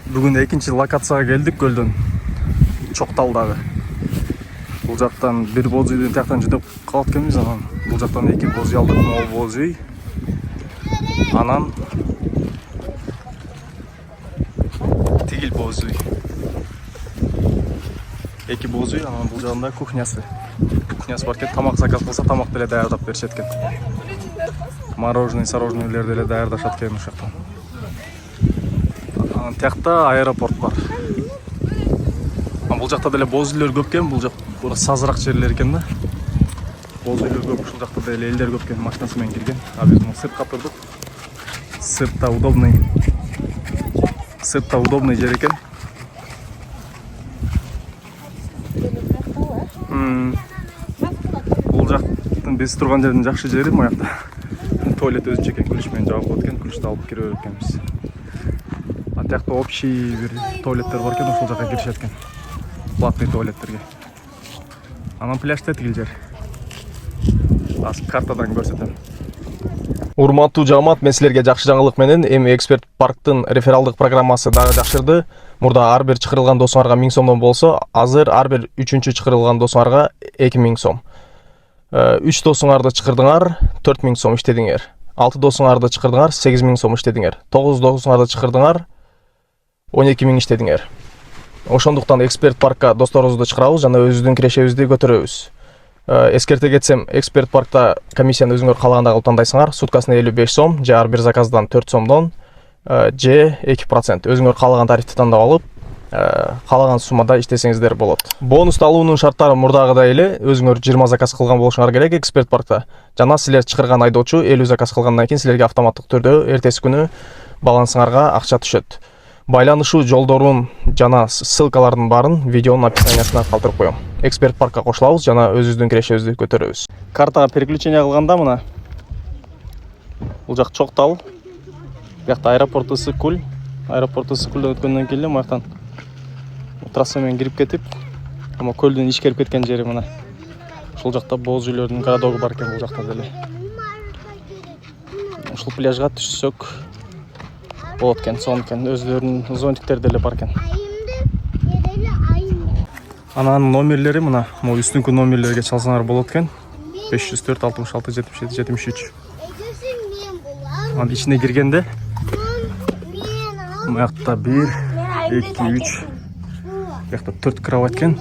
Бүгін экинчи локацияга келдик көлдөн. Чокталдагы. Бул жактан бир боз үйдөн тияктан жүдөп калат экенбиз, анан бул жактан эки боз үй алдык, могул боз үй. Анан тигил боз үй. Эки боз үй, анан бул жагында кухнясы. Кухнясы бар экен, тамак заказ кылса тамак деле даярдап беришет экен. Мороженое, сорожнелер деле даярдашат экен ушул жактан. Анан тиякта аэропорт бар. Бул жакта деле боз үйлөр көп экен, бул жак сазыраак жерлер экен да. Боз үйлөр көп, ушул жакта деле элдер көп экен, машинасы менен кирген. А биз мына сыртка турдук. Сыртта удобный жер экен. Бул жактын биз турган жердин жакшы жери моякта. Туалет өзүнчө экен, ключ менен жабып коет экен, ключту алып кире берет экенбиз. А тиякта общий бир туалеттер бар экен, ошол жака киришет экен. Платный туалеттерге. Анан пляжда тигил жер. Аз картадан көрсөтөм. Урматтуу жамаат, мен силерге жакшы жаңылык менен эми эксперт парктын рефералдык программасы дагы жакшырды. Мурда ар бир чакырылган досуңарга 1000 сомдон болсо, азыр ар бир 3-чү чакырылган досуңарга 2000 сом. 3 досуңарды чакырдыңар, 4000 сом иштедиңер. 6 досуңарды чакырдыңар, 8000 сом иштедиңер. 9 досуңарды чакырдыңар, 12000 иштедиңер. Ошондуктан эксперт паркка досторубузду чакырабыз жана өзүбүздүн кирешебизди көтөрөбүз. Эскерте кетсем, эксперт паркта комиссияны өзүңөр каалагандай кылып тандайсыңар. Суткасына 55 сом, же ар бир заказдан 4 сомдон, же 2%. Өзүңөр каалаган тарифти тандап алып, каалаган суммада иштесеңиздер болот. Бонус алуунун шарттары мурдагыдай эле, өзүңөр 20 заказ кылган болушуңар керек эксперт паркта. Жана силер чакырган айдоочу 50 заказ кылгандан кийин силерге автоматтык түрдө эртеси күнү балансыңарга акча түшөт. Байланышуу жолдорун жана ссылкалардын баарын видеонун описаниясына калтырып коем. Эксперт паркка кошулабыз жана өзүбүздүн кирешебизди көтөрөбүз. Картага переключение кылганда мына бул жак Чоктал. Бuyakta аэропорт Ысык-Көл. Аэропорт Ысык-Көлдөн өткөндөн кийин эле маяктан трасса менен кирип кетип, ама көлдүн ичкерип кеткен жери мына. Ушул жакта боз үйлөрдүн городогу бар экен бул жакта деле. Ушул пляжга түшсөк болот экен, сон экен, өздөрүнүн зонтиктери деле бар экен. Анан номерлери мына, могу үстүнкү номерлерге чалсаңар болот экен. 504 66 77 73. Анан ичине киргенде мыякта 1 2 3 бuyakta 4 кровать экен.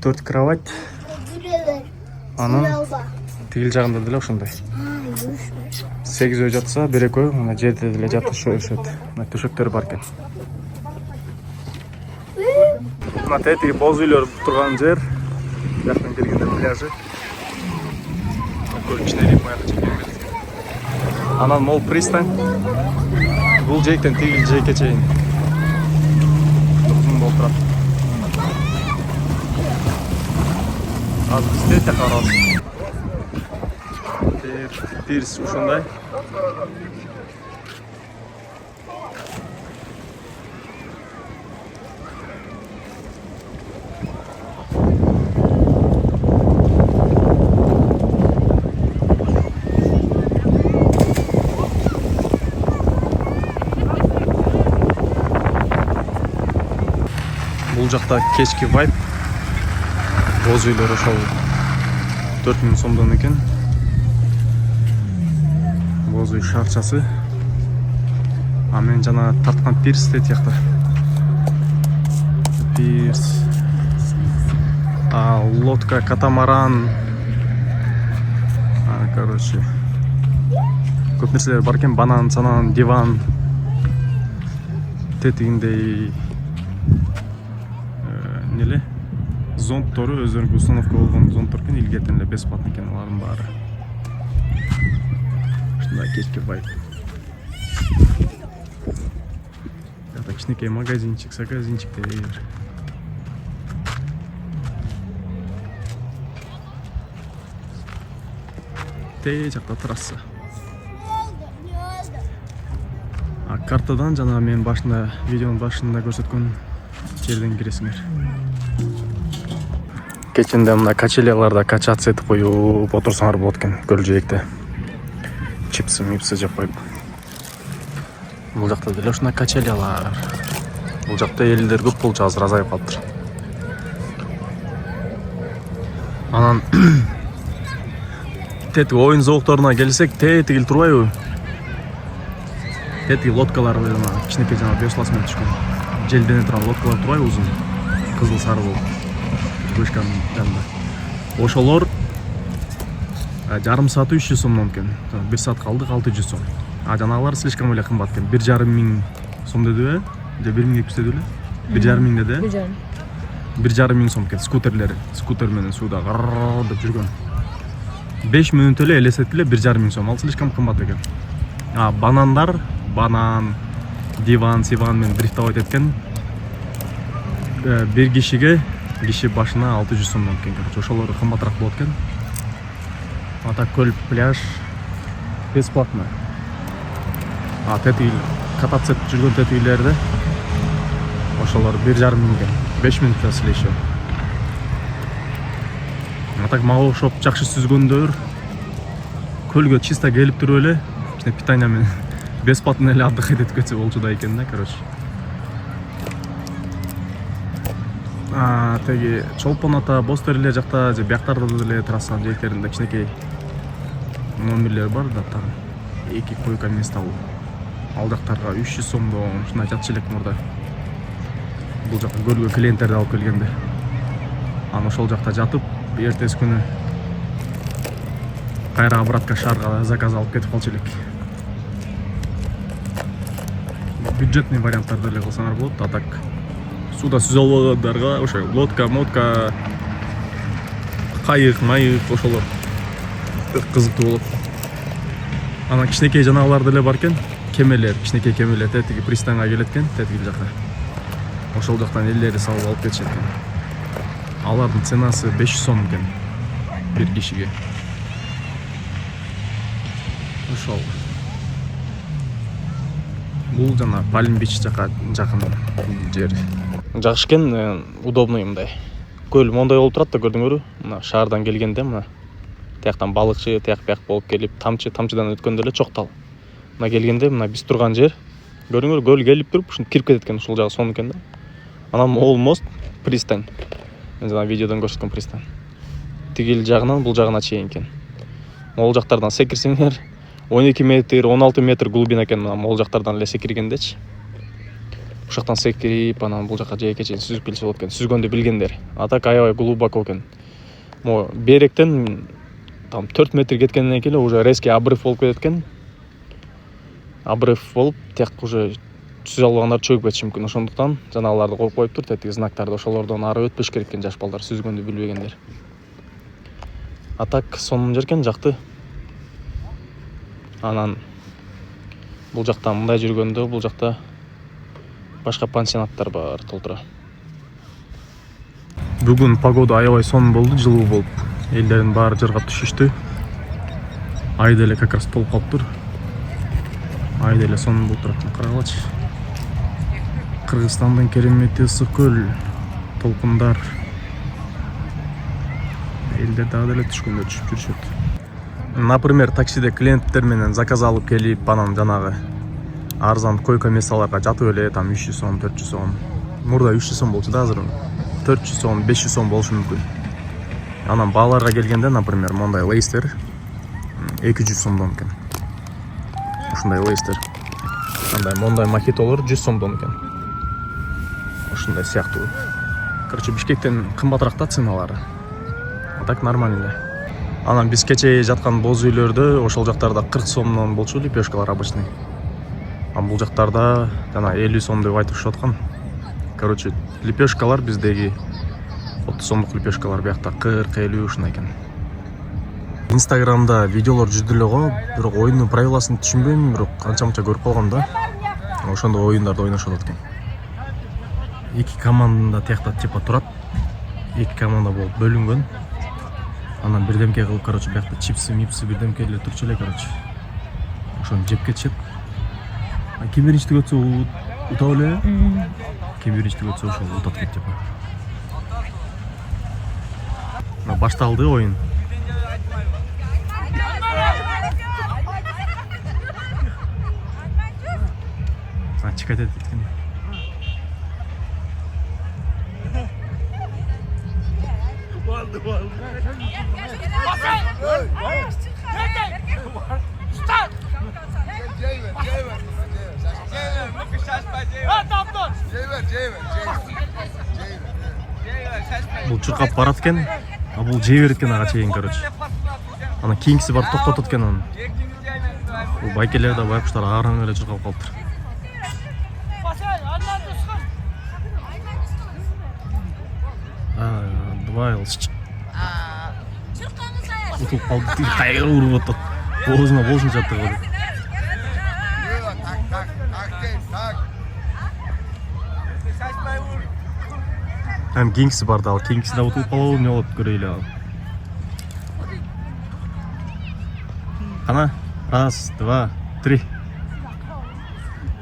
4 кровать. Анан тигил жагында деле ошондой. 8 үй жатса, бир экөө мына жерде деле жатышат. Мына төшөктөр бар экен. Мына тетиги боз үйлөр турган жер. Жактан киргенде пляжы. Көл ичине кирип маяка чеккен. Анан мол пристань. Бул жээктен тигил жээкке чейин. Узун болуп турат. Азыр бизде такарабыз. Пирс ушундай. Бул жакта кечки вайп. Боз үйлөр ошол 4000 сомдон экен. Боз үй шарчасы. А мен жана тарткан пирс де тиякта. Пирс. Лодка, катамаран. Короче. Көп нерселер бар экен, банан, санан, диван. Тетигиндей неле? Зонттору өздөрүнүн установка болгон зонттор экен, илгертен эле бесплатный экен алардын баары. Ушундай кечки вайп. Жакта кичинекей магазинчик, сагазинчиктер. Те жакта трасса. Картадан жана мен башында, видеонун башында көрсөткөн жерден киресиңер. Кечинде мына качеляларда качаться этип коюп отурсаңар болот экен көл жээкте. Чипсы, мипсы жеп коюп. Бул жакта деле ушундай качелялар. Бул жакта элдер көп болчу, азыр азайып калыптыр. Анан тетиги оюн зоокторуна келсек, тетиги турбайбы? Тетиги лодкалар жана кичинекей жана веслосы менен түшкөн. Желдене турган лодкалар турбайбы, узун, кызыл сары болуп. Вышканын жанында. Ошолор жарым сааты 300 сомдон экен. 1 саат калдык 600 сом. А жанагылар слишком эле кымбат экен. 1,5 миң сом дедиби? Же 1,200 дедиби? 1,5 миң деди. 1,5 миң сом экен скутерлери. Скутер менен сууда деп жүргөн. 5 мүнөт эле элестетип эле 1,5 миң сом. Ал слишком кымбат экен. А банандар, банан, диван, сиван менен дрифтовать эткен. Бир кишиге киши башына 600 сомдон экен. Ошолор кымбатыраак болот экен. А так көл, пляж бесплатно. А тетиги кататься жүргөн тетигилерде ошолор 1,5 миңге 5 мүнөттө силешип. А так мага окшоп жакшы сүзгөндөр көлгө чисто келип туруп эле кичине питание менен бесплатно эле отдыхать этип кетсе болчу да экен да, короче. Теги Чолпон ата, Бостерлер жакта же бияктарда деле трассанын жээктеринде кичинекей номерлер бар да, там 2 койка места бул. Ал жактарга 300 сомдон ушундай жатчу элек мурда. Бул жакка көлгө клиенттерди алып келгенде. Аны ошол жакта жатып, эртеси күнү кайра обратка шаарга заказ алып кетип калчу элек. Бюджетный варианттар деле кылсаңар болот. А так суда сүзө албагандарга ошо лодка, мотка, кайык, майык ошолор кызыктуу болот. Анан кичинекей жанагылар деле бар экен. Кемелер, кичинекей кемелер тетиги пристанга келет экен, тетиги жака. Ошол жактан элдерди салып алып кетишет экен. Алардын ценасы 500 сом экен бир кишиге. Ошол. Бул жана Palm Beach жака жакын жер. Жакшы экен, удобный мындай. Көл мондай болуп турат да, көрдүңөрбү? Мына шаардан келгенде мына тияктан балыкчы, тияк-бияк болуп келип, тамчыдан өткөндө эле чоктал. Мына келгенде мына биз турган жер, көрдүңөр, көл келип туруп, ушинтип кирип кетет экен, ушул жагы сон экен да. Анан ол мост, пристань. Мен жана видеодон көрсөткөн пристань. Тигил жагынан бул жагына чейин экен. Ол жактардан секирсеңер 12 метр, 16 метр глубина экен, мына ол жактардан эле секиргендечи. Ушактан секирип, анан бул жакка жээкке чейин сүзүп келсе болот экен, сүзгөндү билгендер. А так аябай глубоко экен. Мо беректен там 4 метр кеткенден кийин уже резкий обрыв болуп кетет экен. Обрыв болуп, тияк уже сүзө алгандар чөгүп кетиши мүмкүн. Ошондуктан жанагыларды коюп коюптур, тетиги знактарды, ошолордон ары өтпөш керек экен жаш балдар, сүзгөндү билбегендер. А так сонун жеркен, жакты. Анан бул жактан мындай жүргөндө, бул жакта башка пансионаттар бар толтура. Бүгүн погода аябай сонун болду, жылуу болуп. Элдердин баары жыргап түшүштү. Ай деле как раз толуп калыптыр. Ай деле сонун болуп турат. Карагылачы. Кыргызстандын керемети ысык көл, толкундар. Элдер дагы деле түшкөндө түшүп жүрүшөт. Например, таксиде клиенттер менен заказ алып келип, анан жанагы арзан койка месталарга жатып эле, там 300 сом, 400 сом. Мурда 300 сом болчу да, азыр 400 сом, 500 сом болушу мүмкүн. Анан бааларга келгенде, например, мондай лейстер 200 сомдон экен. Ушундай лейстер. Андай мондай мохитолор 100 сомдон экен. Ушундай сыяктуу. Короче, Бишкектен кымбатыраак да ценалары. А так нормально. Анан биз кече жаткан боз үйлөрдө ошол жактарда 40 сомдон болчу лепешкалар обычный. А бул жактарда жана 50 сом деп айтышып аткан. Короче, лепешкалар биздеги 30 сомдук лепешкалар биякта 40-50 ушундай экен. Инстаграмда видеолор жүрдү эле го, бирок оюндун правиласын түшүнбөйм, бирок канча-мынча көрүп калгам да. Ошондо оюндарды ойношот экен. Эки команда тиякта типа турат. Эки команда болуп бөлүнгөн. Анан бирдемке кылып, короче, биякта чипсы, мипсы бирдемке эле турчу эле, короче. Ошону жеп кетишет. Ким биринчи өтсө утап эле. Ким биринчи өтсө ошол утат кетип типа. Башталды оюн. Açık et etkin. Бұл чұрқап барат екен, а бұл жей берет екен аға чейін, короче. Ана кейінгісі барып тоқтатат екен оны. Бұл байкелер де байқұштар ағыран келе чұрқап қалыптыр. Давай, алшыч. Ұтылып қалды, қайғыр ұрып отыр. Боғызына болсын жатты қады. Hem кейінгісі барды, ал кейінгісі да ұтылып қалауы не олып көрейлі ал. Қана, раз, два, три.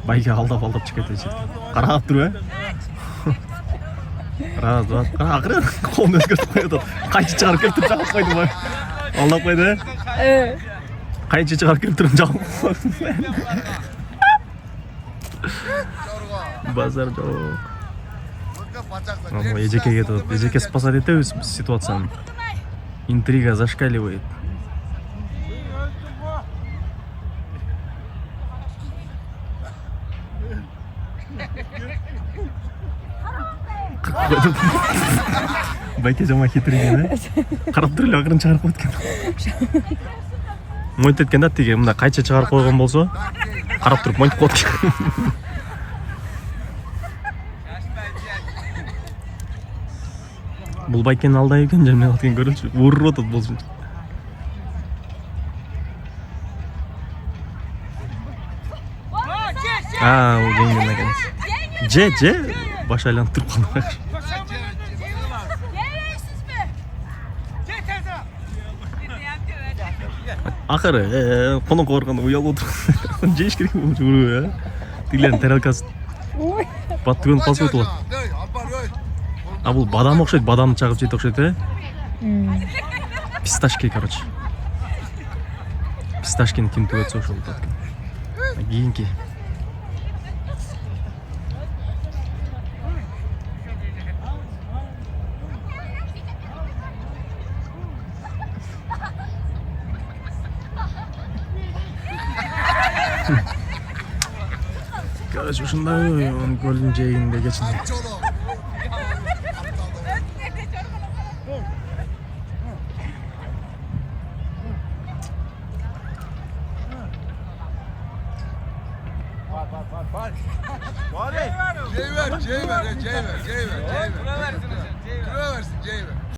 Байге алдап чекеті жетті. Қарағап тұру, Раз, два, ақыры қолын өзгертіп қойды. Қайшы шығарып келіп тұрып жағып қойды бай. Алдап қойды, Қайшы шығарып келіп тұрып жағып қойды. Базар жоқ. Ежеке кетіп, Ежеке спасать етеміз ситуацияны. Интрига зашкаливает. Байке жама хитреген, Қарап түрлі ақырын шығарып қойды екен. Мойт еткен да теге, мында қайша шығарып қойған болса, қарап тұрып мойт қойды екен. Бұл байкен алдай екен, жәмел аткен көрінші, ұрыр отыр болсын. Ол жеңген екен. Же, баш айланып тұрып қалды. Ақыры, қонын қорғанда ұял отыр. Жеш керек болып жүру, Тилерін тарелкасы. Батты көніп қалсы өті олар. А бұл бадам оқшайды, бадамды чағып жейді оқшайды, Писташки, короче. Писташкені кем түгетсе оқшы олды. Кейінке. Короче, ушундай он көлдүн жээгинде кечинди. Ceyver.